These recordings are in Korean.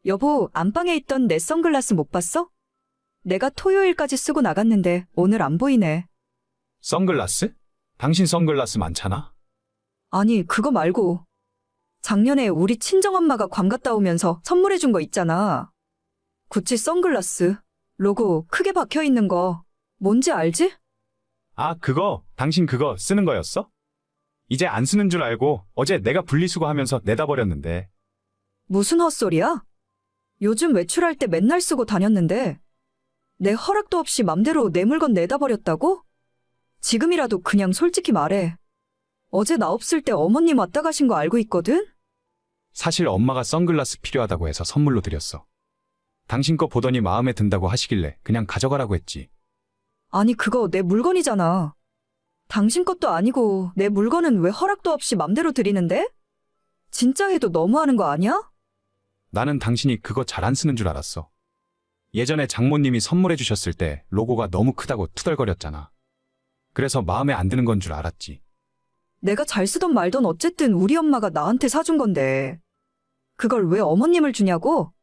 여보, 안방에 있던 내 선글라스 못 봤어? 내가 토요일까지 쓰고 나갔는데 오늘 안 보이네. 선글라스? 당신 선글라스 많잖아. 아니, 그거 말고. 작년에 우리 친정엄마가 괌 갔다 오면서 선물해 준 거 있잖아. 구찌 선글라스. 로고 크게 박혀 있는 거. 뭔지 알지? 아, 그거 당신 그거 쓰는 거였어? 이제 안 쓰는 줄 알고 어제 내가 분리수거하면서 내다 버렸는데. 무슨 헛소리야? 요즘 외출할 때 맨날 쓰고 다녔는데 내 허락도 없이 맘대로 내 물건 내다 버렸다고? 지금이라도 그냥 솔직히 말해. 어제 나 없을 때 어머님 왔다 가신 거 알고 있거든? 사실 엄마가 선글라스 필요하다고 해서 선물로 드렸어. 당신 거 보더니 마음에 든다고 하시길래 그냥 가져가라고 했지. 아니, 그거 내 물건이잖아. 당신 것도 아니고 내 물건은 왜 허락도 없이 맘대로 드리는데? 진짜 해도 너무하는 거 아니야? 나는 당신이 그거 잘 안 쓰는 줄 알았어. 예전에 장모님이 선물해 주셨을 때 로고가 너무 크다고 투덜거렸잖아. 그래서 마음에 안 드는 건 줄 알았지. 내가 잘 쓰던 말던 어쨌든 우리 엄마가 나한테 사준 건데 그걸 왜 어머님을 주냐고?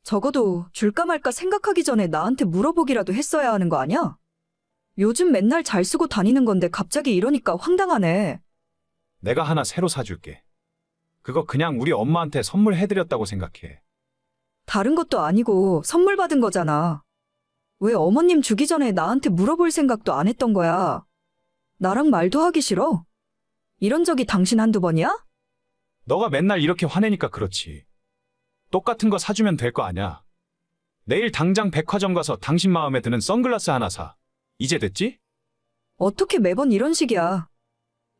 적어도 줄까 말까 생각하기 전에 나한테 물어보기라도 했어야 하는 거 아니야? 요즘 맨날 잘 쓰고 다니는 건데 갑자기 이러니까 황당하네. 내가 하나 새로 사줄게. 그거 그냥 우리 엄마한테 선물해드렸다고 생각해. 다른 것도 아니고 선물 받은 거잖아. 왜 어머님 주기 전에 나한테 물어볼 생각도 안 했던 거야? 나랑 말도 하기 싫어? 이런 적이 당신 한두 번이야? 너가 맨날 이렇게 화내니까 그렇지. 똑같은 거 사주면 될 거 아냐. 내일 당장 백화점 가서 당신 마음에 드는 선글라스 하나 사. 이제 됐지? 어떻게 매번 이런 식이야?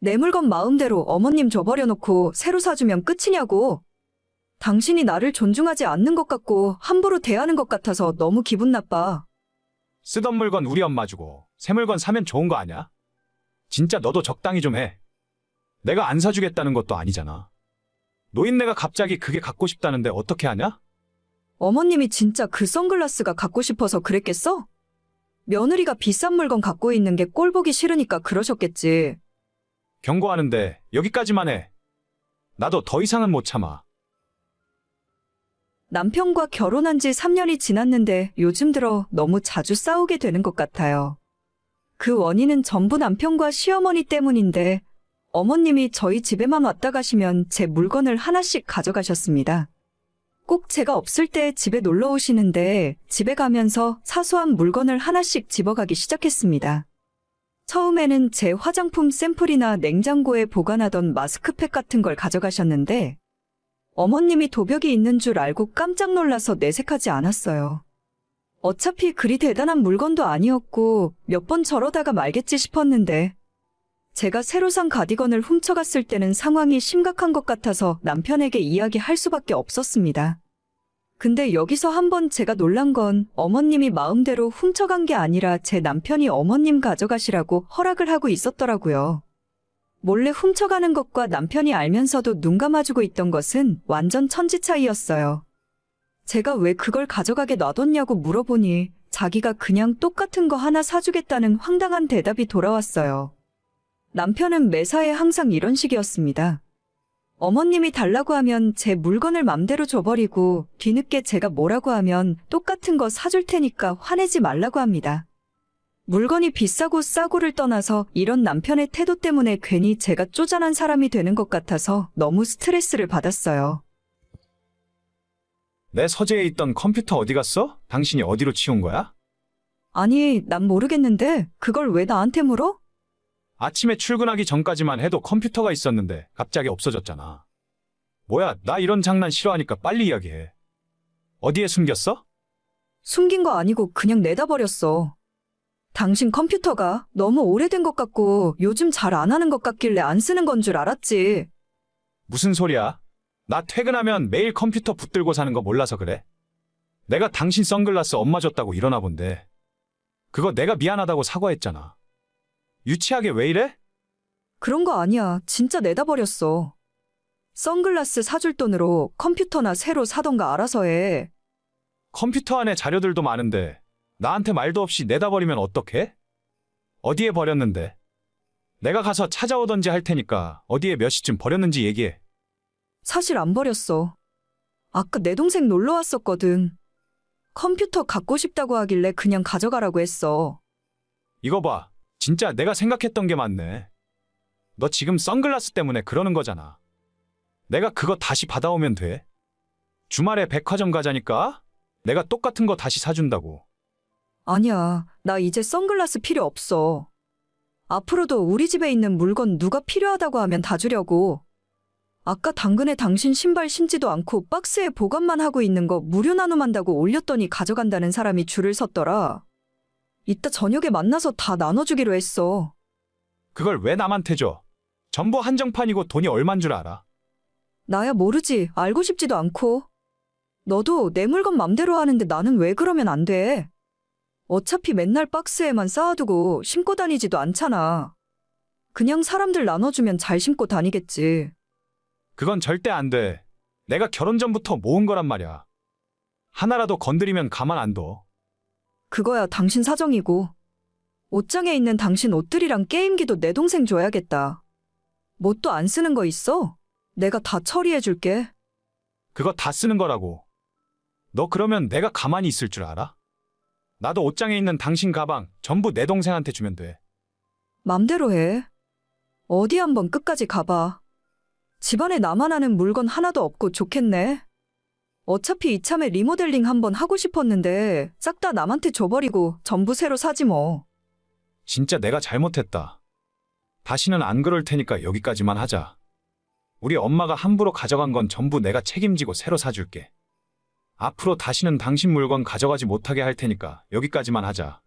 내 물건 마음대로 어머님 줘버려 놓고 새로 사주면 끝이냐고. 당신이 나를 존중하지 않는 것 같고 함부로 대하는 것 같아서 너무 기분 나빠. 쓰던 물건 우리 엄마 주고 새 물건 사면 좋은 거 아냐? 진짜 너도 적당히 좀 해. 내가 안 사주겠다는 것도 아니잖아. 노인네가 갑자기 그게 갖고 싶다는데 어떻게 하냐? 어머님이 진짜 그 선글라스가 갖고 싶어서 그랬겠어? 며느리가 비싼 물건 갖고 있는 게 꼴 보기 싫으니까 그러셨겠지. 경고하는데 여기까지만 해. 나도 더 이상은 못 참아. 남편과 결혼한 지 3년이 지났는데 요즘 들어 너무 자주 싸우게 되는 것 같아요. 그 원인은 전부 남편과 시어머니 때문인데 어머님이 저희 집에만 왔다 가시면 제 물건을 하나씩 가져가셨습니다. 꼭 제가 없을 때 집에 놀러 오시는데 집에 가면서 사소한 물건을 하나씩 집어가기 시작했습니다. 처음에는 제 화장품 샘플이나 냉장고에 보관하던 마스크팩 같은 걸 가져가셨는데 어머님이 도벽이 있는 줄 알고 깜짝 놀라서 내색하지 않았어요. 어차피 그리 대단한 물건도 아니었고 몇 번 저러다가 말겠지 싶었는데 제가 새로 산 가디건을 훔쳐갔을 때는 상황이 심각한 것 같아서 남편에게 이야기할 수밖에 없었습니다. 근데 여기서 한번 제가 놀란 건 어머님이 마음대로 훔쳐간 게 아니라 제 남편이 어머님 가져가시라고 허락을 하고 있었더라고요. 몰래 훔쳐가는 것과 남편이 알면서도 눈 감아주고 있던 것은 완전 천지 차이였어요. 제가 왜 그걸 가져가게 놔뒀냐고 물어보니 자기가 그냥 똑같은 거 하나 사주겠다는 황당한 대답이 돌아왔어요. 남편은 매사에 항상 이런 식이었습니다. 어머님이 달라고 하면 제 물건을 맘대로 줘버리고 뒤늦게 제가 뭐라고 하면 똑같은 거 사줄 테니까 화내지 말라고 합니다. 물건이 비싸고 싸고를 떠나서 이런 남편의 태도 때문에 괜히 제가 쪼잔한 사람이 되는 것 같아서 너무 스트레스를 받았어요. 내 서재에 있던 컴퓨터 어디 갔어? 당신이 어디로 치운 거야? 아니, 난 모르겠는데 그걸 왜 나한테 물어? 아침에 출근하기 전까지만 해도 컴퓨터가 있었는데 갑자기 없어졌잖아. 뭐야, 나 이런 장난 싫어하니까 빨리 이야기해. 어디에 숨겼어? 숨긴 거 아니고 그냥 내다 버렸어. 당신 컴퓨터가 너무 오래된 것 같고 요즘 잘 안 하는 것 같길래 안 쓰는 건 줄 알았지. 무슨 소리야? 나 퇴근하면 매일 컴퓨터 붙들고 사는 거 몰라서 그래? 내가 당신 선글라스 엄마 줬다고 이러나 본데. 그거 내가 미안하다고 사과했잖아. 유치하게 왜 이래? 그런 거 아니야. 진짜 내다 버렸어. 선글라스 사줄 돈으로 컴퓨터나 새로 사던가 알아서 해. 컴퓨터 안에 자료들도 많은데 나한테 말도 없이 내다 버리면 어떡해? 어디에 버렸는데? 내가 가서 찾아오던지 할 테니까 어디에 몇 시쯤 버렸는지 얘기해. 사실 안 버렸어. 아까 내 동생 놀러 왔었거든. 컴퓨터 갖고 싶다고 하길래 그냥 가져가라고 했어. 이거 봐. 진짜 내가 생각했던 게 맞네. 너 지금 선글라스 때문에 그러는 거잖아. 내가 그거 다시 받아오면 돼. 주말에 백화점 가자니까 내가 똑같은 거 다시 사준다고. 아니야, 나 이제 선글라스 필요 없어. 앞으로도 우리 집에 있는 물건 누가 필요하다고 하면 다 주려고. 아까 당근에 당신 신발 신지도 않고 박스에 보관만 하고 있는 거 무료 나눔한다고 올렸더니 가져간다는 사람이 줄을 섰더라. 이따 저녁에 만나서 다 나눠주기로 했어. 그걸 왜 남한테 줘? 전부 한정판이고 돈이 얼만 줄 알아? 나야 모르지. 알고 싶지도 않고. 너도 내 물건 맘대로 하는데 나는 왜 그러면 안 돼? 어차피 맨날 박스에만 쌓아두고 신고 다니지도 않잖아. 그냥 사람들 나눠주면 잘 신고 다니겠지. 그건 절대 안 돼. 내가 결혼 전부터 모은 거란 말이야. 하나라도 건드리면 가만 안 둬. 그거야 당신 사정이고. 옷장에 있는 당신 옷들이랑 게임기도 내 동생 줘야겠다. 뭐 또 안 쓰는 거 있어? 내가 다 처리해줄게. 그거 다 쓰는 거라고. 너 그러면 내가 가만히 있을 줄 알아? 나도 옷장에 있는 당신 가방 전부 내 동생한테 주면 돼. 맘대로 해. 어디 한번 끝까지 가봐. 집안에 나만 아는 물건 하나도 없고 좋겠네. 어차피 이참에 리모델링 한번 하고 싶었는데 싹 다 남한테 줘버리고 전부 새로 사지 뭐. 진짜 내가 잘못했다. 다시는 안 그럴 테니까 여기까지만 하자. 우리 엄마가 함부로 가져간 건 전부 내가 책임지고 새로 사줄게. 앞으로 다시는 당신 물건 가져가지 못하게 할 테니까 여기까지만 하자.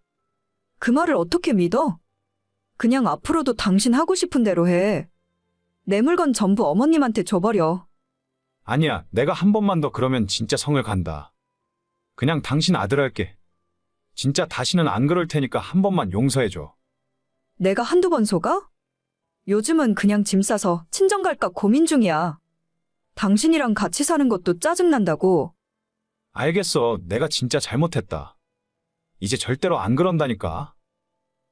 그 말을 어떻게 믿어? 그냥 앞으로도 당신 하고 싶은 대로 해. 내 물건 전부 어머님한테 줘버려. 아니야, 내가 한 번만 더 그러면 진짜 성을 간다. 그냥 당신 아들 할게. 진짜 다시는 안 그럴 테니까 한 번만 용서해줘. 내가 한두 번 속아? 요즘은 그냥 짐 싸서 친정 갈까 고민 중이야. 당신이랑 같이 사는 것도 짜증난다고. 알겠어, 내가 진짜 잘못했다. 이제 절대로 안 그런다니까.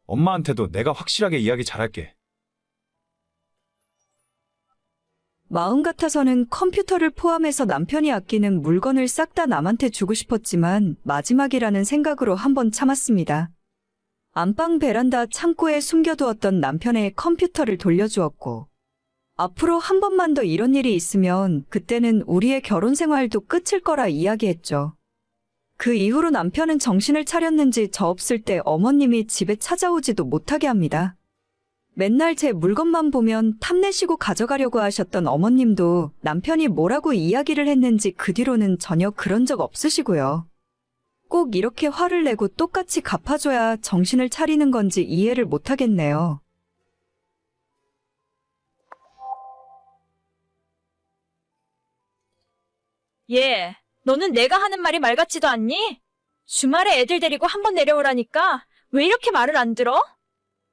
엄마한테도 내가 확실하게 이야기 잘할게. 마음 같아서는 컴퓨터를 포함해서 남편이 아끼는 물건을 싹 다 남한테 주고 싶었지만 마지막이라는 생각으로 한번 참았습니다. 안방 베란다 창고에 숨겨두었던 남편의 컴퓨터를 돌려주었고 앞으로 한 번만 더 이런 일이 있으면 그때는 우리의 결혼 생활도 끝일 거라 이야기했죠. 그 이후로 남편은 정신을 차렸는지 저 없을 때 어머님이 집에 찾아오지도 못하게 합니다. 맨날 제 물건만 보면 탐내시고 가져가려고 하셨던 어머님도 남편이 뭐라고 이야기를 했는지 그 뒤로는 전혀 그런 적 없으시고요. 꼭 이렇게 화를 내고 똑같이 갚아줘야 정신을 차리는 건지 이해를 못하겠네요. 얘, 너는 내가 하는 말이 말 같지도 않니? 주말에 애들 데리고 한번 내려오라니까 왜 이렇게 말을 안 들어?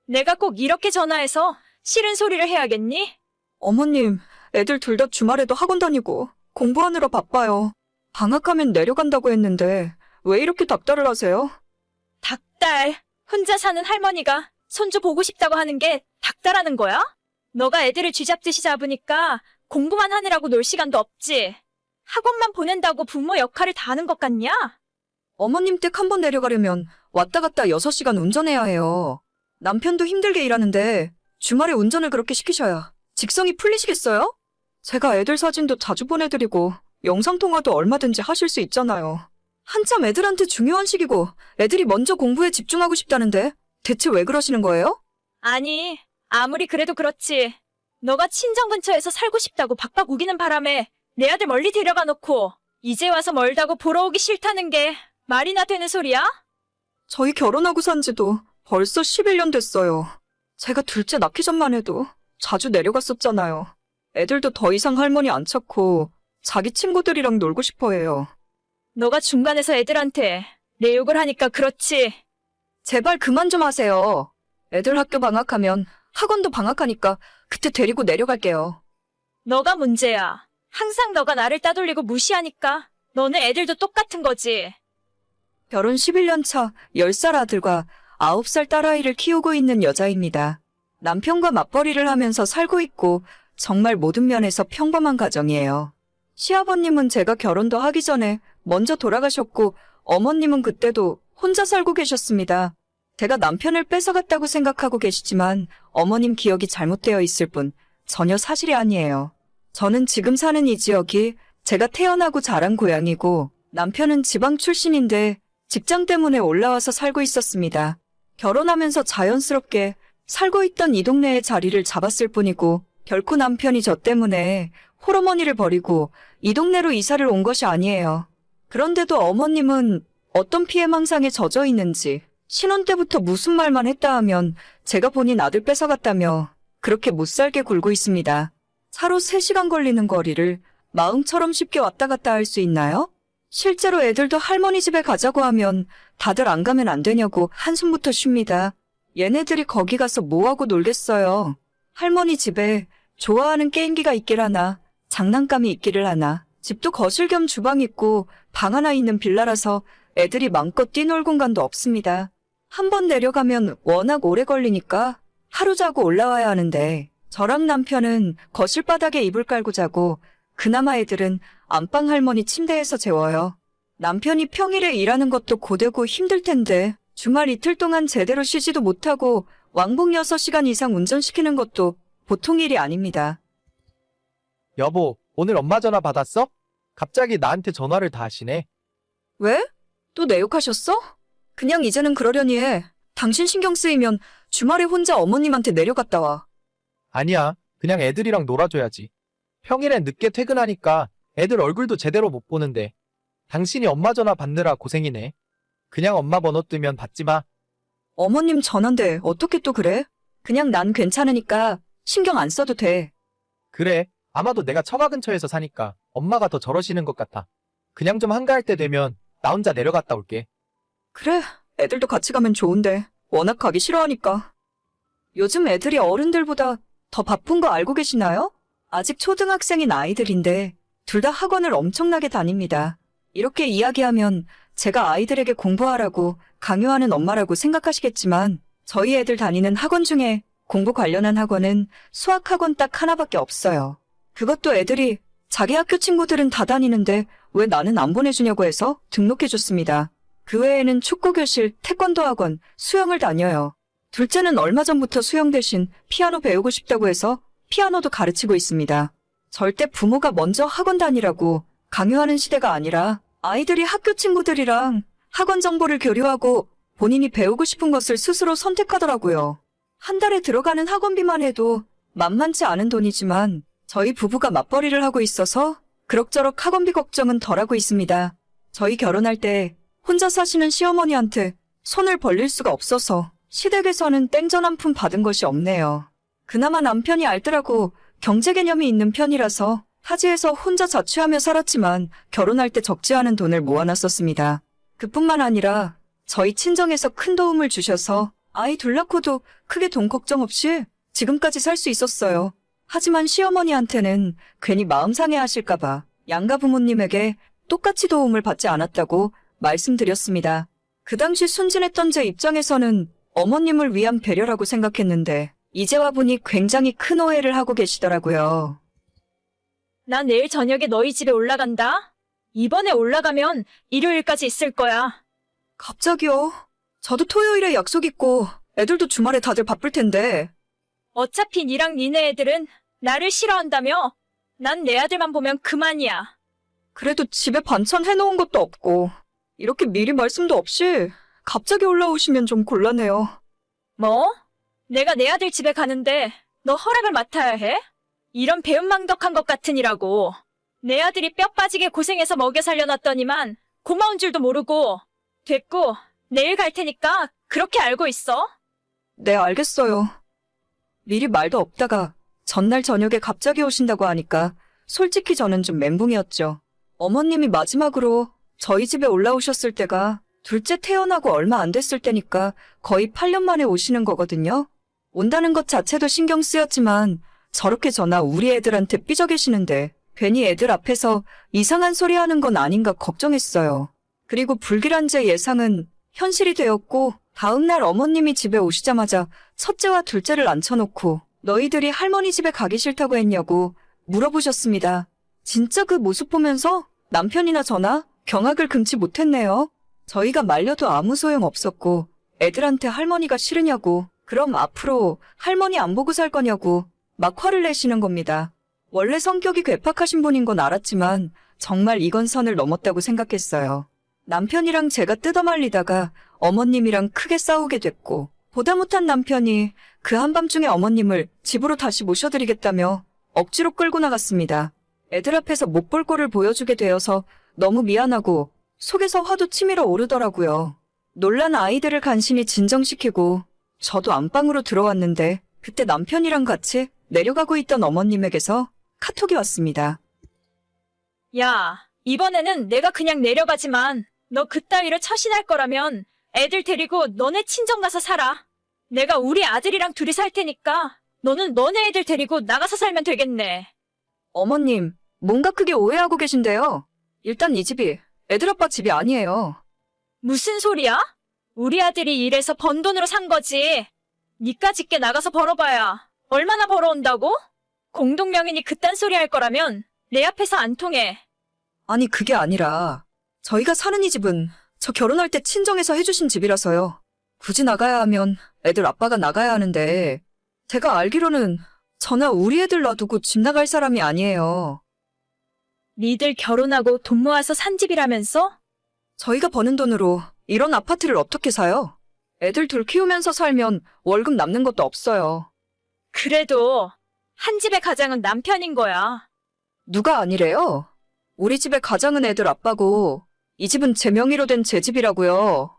내가 꼭 이렇게 전화해서 싫은 소리를 해야겠니? 어머님, 애들 둘 다 주말에도 학원 다니고 공부하느라 바빠요. 방학하면 내려간다고 했는데 왜 이렇게 닥달을 하세요? 닭달, 혼자 사는 할머니가 손주 보고 싶다고 하는 게 닭달하는 거야? 너가 애들을 쥐잡듯이 잡으니까 공부만 하느라고 놀 시간도 없지. 학원만 보낸다고 부모 역할을 다 하는 것 같냐? 어머님 댁 한 번 내려가려면 왔다 갔다 6시간 운전해야 해요. 남편도 힘들게 일하는데 주말에 운전을 그렇게 시키셔야 직성이 풀리시겠어요? 제가 애들 사진도 자주 보내드리고 영상통화도 얼마든지 하실 수 있잖아요. 한참 애들한테 중요한 시기고 애들이 먼저 공부에 집중하고 싶다는데 대체 왜 그러시는 거예요? 아니, 아무리 그래도 그렇지. 너가 친정 근처에서 살고 싶다고 박박 우기는 바람에 내 아들 멀리 데려가 놓고 이제 와서 멀다고 보러 오기 싫다는 게 말이나 되는 소리야? 저희 결혼하고 산 지도 벌써 11년 됐어요. 제가 둘째 낳기 전만 해도 자주 내려갔었잖아요. 애들도 더 이상 할머니 안 찾고 자기 친구들이랑 놀고 싶어 해요. 너가 중간에서 애들한테 내 욕을 하니까 그렇지. 제발 그만 좀 하세요. 애들 학교 방학하면 학원도 방학하니까 그때 데리고 내려갈게요. 너가 문제야. 항상 너가 나를 따돌리고 무시하니까 너네 애들도 똑같은 거지. 결혼 11년 차 10살 아들과 9살 딸아이를 키우고 있는 여자입니다. 남편과 맞벌이를 하면서 살고 있고 정말 모든 면에서 평범한 가정이에요. 시아버님은 제가 결혼도 하기 전에 먼저 돌아가셨고 어머님은 그때도 혼자 살고 계셨습니다. 제가 남편을 뺏어갔다고 생각하고 계시지만 어머님 기억이 잘못되어 있을 뿐 전혀 사실이 아니에요. 저는 지금 사는 이 지역이 제가 태어나고 자란 고향이고 남편은 지방 출신인데 직장 때문에 올라와서 살고 있었습니다. 결혼하면서 자연스럽게 살고 있던 이 동네에 자리를 잡았을 뿐이고 결코 남편이 저 때문에 홀어머니를 버리고 이 동네로 이사를 온 것이 아니에요. 그런데도 어머님은 어떤 피해망상에 젖어 있는지 신혼 때부터 무슨 말만 했다 하면 제가 본인 아들 뺏어갔다며 그렇게 못살게 굴고 있습니다. 차로 3시간 걸리는 거리를 마음처럼 쉽게 왔다 갔다 할 수 있나요? 실제로 애들도 할머니 집에 가자고 하면 다들 안 가면 안 되냐고 한숨부터 쉽니다. 얘네들이 거기 가서 뭐하고 놀겠어요. 할머니 집에 좋아하는 게임기가 있길 하나, 장난감이 있기를 하나, 집도 거실 겸 주방 있고 방 하나 있는 빌라라서 애들이 마음껏 뛰놀 공간도 없습니다. 한번 내려가면 워낙 오래 걸리니까 하루 자고 올라와야 하는데 저랑 남편은 거실 바닥에 이불 깔고 자고 그나마 애들은 안방 할머니 침대에서 재워요. 남편이 평일에 일하는 것도 고되고 힘들 텐데 주말 이틀 동안 제대로 쉬지도 못하고 왕복 6시간 이상 운전시키는 것도 보통 일이 아닙니다. 여보, 오늘 엄마 전화 받았어? 갑자기 나한테 전화를 다 하시네. 왜? 또 내 욕하셨어? 그냥 이제는 그러려니 해. 당신 신경 쓰이면 주말에 혼자 어머님한테 내려갔다 와. 아니야, 그냥 애들이랑 놀아줘야지. 평일엔 늦게 퇴근하니까 애들 얼굴도 제대로 못 보는데 당신이 엄마 전화 받느라 고생이네. 그냥 엄마 번호 뜨면 받지 마. 어머님 전화인데 어떻게 또 그래? 그냥 난 괜찮으니까 신경 안 써도 돼. 그래, 아마도 내가 처가 근처에서 사니까 엄마가 더 저러시는 것 같아. 그냥 좀 한가할 때 되면 나 혼자 내려갔다 올게. 그래, 애들도 같이 가면 좋은데 워낙 가기 싫어하니까. 요즘 애들이 어른들보다 더 바쁜 거 알고 계시나요? 아직 초등학생인 아이들인데 둘 다 학원을 엄청나게 다닙니다. 이렇게 이야기하면 제가 아이들에게 공부하라고 강요하는 엄마라고 생각하시겠지만 저희 애들 다니는 학원 중에 공부 관련한 학원은 수학학원 딱 하나밖에 없어요. 그것도 애들이 자기 학교 친구들은 다 다니는데 왜 나는 안 보내주냐고 해서 등록해줬습니다. 그 외에는 축구교실, 태권도 학원, 수영을 다녀요. 둘째는 얼마 전부터 수영 대신 피아노 배우고 싶다고 해서 피아노도 가르치고 있습니다. 절대 부모가 먼저 학원 다니라고 강요하는 시대가 아니라 아이들이 학교 친구들이랑 학원 정보를 교류하고 본인이 배우고 싶은 것을 스스로 선택하더라고요. 한 달에 들어가는 학원비만 해도 만만치 않은 돈이지만 저희 부부가 맞벌이를 하고 있어서 그럭저럭 학원비 걱정은 덜하고 있습니다. 저희 결혼할 때 혼자 사시는 시어머니한테 손을 벌릴 수가 없어서 시댁에서는 땡전 한 푼 받은 것이 없네요. 그나마 남편이 알뜰하고 경제 개념이 있는 편이라서 타지에서 혼자 자취하며 살았지만 결혼할 때 적지 않은 돈을 모아놨었습니다. 그뿐만 아니라 저희 친정에서 큰 도움을 주셔서 아이 둘 낳고도 크게 돈 걱정 없이 지금까지 살 수 있었어요. 하지만 시어머니한테는 괜히 마음 상해하실까봐 양가 부모님에게 똑같이 도움을 받지 않았다고 말씀드렸습니다. 그 당시 순진했던 제 입장에서는 어머님을 위한 배려라고 생각했는데 이제 와보니 굉장히 큰 오해를 하고 계시더라고요. 나 내일 저녁에 너희 집에 올라간다. 이번에 올라가면 일요일까지 있을 거야. 갑자기요? 저도 토요일에 약속 있고 애들도 주말에 다들 바쁠 텐데. 어차피 니랑 니네 애들은 나를 싫어한다며? 난 내 아들만 보면 그만이야. 그래도 집에 반찬 해놓은 것도 없고 이렇게 미리 말씀도 없이 갑자기 올라오시면 좀 곤란해요. 뭐? 내가 내 아들 집에 가는데 너 허락을 맡아야 해? 이런 배은망덕한 것 같으니라고. 내 아들이 뼈 빠지게 고생해서 먹여 살려놨더니만 고마운 줄도 모르고. 됐고, 내일 갈 테니까 그렇게 알고 있어. 네, 알겠어요. 미리 말도 없다가 전날 저녁에 갑자기 오신다고 하니까 솔직히 저는 좀 멘붕이었죠. 어머님이 마지막으로 저희 집에 올라오셨을 때가 둘째 태어나고 얼마 안 됐을 때니까 거의 8년 만에 오시는 거거든요. 온다는 것 자체도 신경 쓰였지만 저렇게 전화 우리 애들한테 삐져 계시는데 괜히 애들 앞에서 이상한 소리 하는 건 아닌가 걱정했어요. 그리고 불길한 제 예상은 현실이 되었고 다음날 어머님이 집에 오시자마자 첫째와 둘째를 앉혀놓고 너희들이 할머니 집에 가기 싫다고 했냐고 물어보셨습니다. 진짜 그 모습 보면서 남편이나 저나 경악을 금치 못했네요. 저희가 말려도 아무 소용 없었고 애들한테 할머니가 싫으냐고, 그럼 앞으로 할머니 안 보고 살 거냐고 막 화를 내시는 겁니다. 원래 성격이 괴팍하신 분인 건 알았지만 정말 이건 선을 넘었다고 생각했어요. 남편이랑 제가 뜯어말리다가 어머님이랑 크게 싸우게 됐고, 보다 못한 남편이 그 한밤중에 어머님을 집으로 다시 모셔드리겠다며 억지로 끌고 나갔습니다. 애들 앞에서 못 볼 꼴을 보여주게 되어서 너무 미안하고 속에서 화도 치밀어 오르더라고요. 놀란 아이들을 간신히 진정시키고 저도 안방으로 들어왔는데 그때 남편이랑 같이 내려가고 있던 어머님에게서 카톡이 왔습니다. 야, 이번에는 내가 그냥 내려가지만 너 그따위로 처신할 거라면 애들 데리고 너네 친정 가서 살아. 내가 우리 아들이랑 둘이 살 테니까 너는 너네 애들 데리고 나가서 살면 되겠네. 어머님, 뭔가 크게 오해하고 계신데요. 일단 이 집이 애들 아빠 집이 아니에요. 무슨 소리야? 우리 아들이 일해서 번 돈으로 산 거지. 니까짓게 나가서 벌어봐야 얼마나 벌어온다고? 공동명의니 그딴 소리 할 거라면 내 앞에서 안 통해. 아니, 그게 아니라 저희가 사는 이 집은 저 결혼할 때 친정에서 해주신 집이라서요. 굳이 나가야 하면 애들 아빠가 나가야 하는데 제가 알기로는 저나 우리 애들 놔두고 집 나갈 사람이 아니에요. 니들 결혼하고 돈 모아서 산 집이라면서? 저희가 버는 돈으로 이런 아파트를 어떻게 사요? 애들 둘 키우면서 살면 월급 남는 것도 없어요. 그래도 한 집의 가장은 남편인 거야. 누가 아니래요? 우리 집의 가장은 애들 아빠고 이 집은 제 명의로 된 제 집이라고요.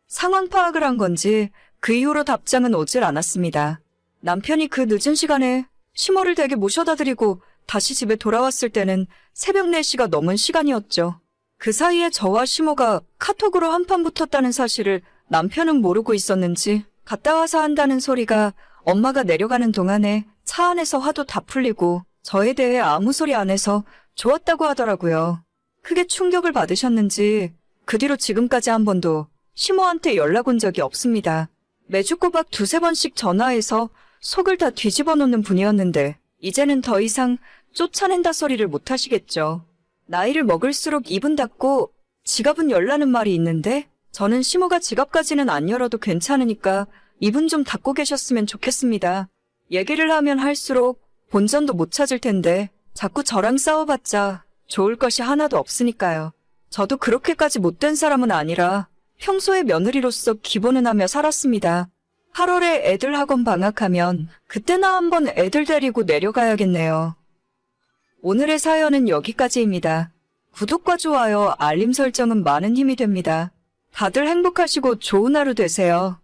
상황 파악을 한 건지 그 이후로 답장은 오질 않았습니다. 남편이 그 늦은 시간에 시모를 댁에 모셔다 드리고 다시 집에 돌아왔을 때는 새벽 4시가 넘은 시간이었죠. 그 사이에 저와 시모가 카톡으로 한판 붙었다는 사실을 남편은 모르고 있었는지 갔다 와서 한다는 소리가 엄마가 내려가는 동안에 차 안에서 화도 다 풀리고 저에 대해 아무 소리 안 해서 좋았다고 하더라고요. 크게 충격을 받으셨는지 그 뒤로 지금까지 한 번도 시모한테 연락 온 적이 없습니다. 매주 꼬박 2-3번씩 전화해서 속을 다 뒤집어 놓는 분이었는데 이제는 더 이상 쫓아낸다 소리를 못 하시겠죠. 나이를 먹을수록 입은 닫고 지갑은 열라는 말이 있는데 저는 시모가 지갑까지는 안 열어도 괜찮으니까 입은 좀 닫고 계셨으면 좋겠습니다. 얘기를 하면 할수록 본전도 못 찾을 텐데 자꾸 저랑 싸워봤자 좋을 것이 하나도 없으니까요. 저도 그렇게까지 못된 사람은 아니라 평소에 며느리로서 기본은 하며 살았습니다. 8월에 애들 학원 방학하면 그때나 한번 애들 데리고 내려가야겠네요. 오늘의 사연은 여기까지입니다. 구독과 좋아요, 알림 설정은 많은 힘이 됩니다. 다들 행복하시고 좋은 하루 되세요.